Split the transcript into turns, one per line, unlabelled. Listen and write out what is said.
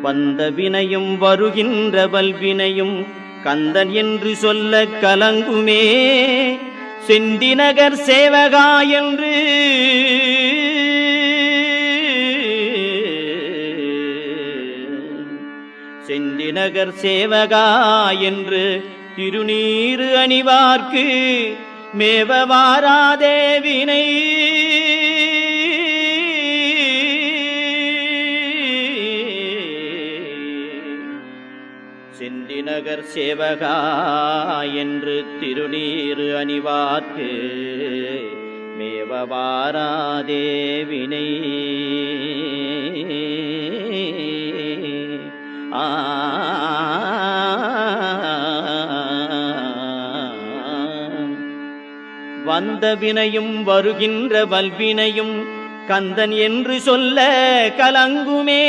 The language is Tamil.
வந்த வினையும் வருகின்ற வல்வினையும் கந்தன் என்று சொல்ல கலங்குமே. செந்திநகர் சேவகா என்று செந்திநகர் சேவகா என்று திருநீறு அணிவார்க்கு மேவ வாராதே வினை. செந்திநகர் சேவகா என்று திருநீறு அணிவார்க்கு மேவ வாராதே வினை. வந்த வினையும் வருகின்ற வல்வினையும் கந்தன் என்று சொல்ல கலங்குமே.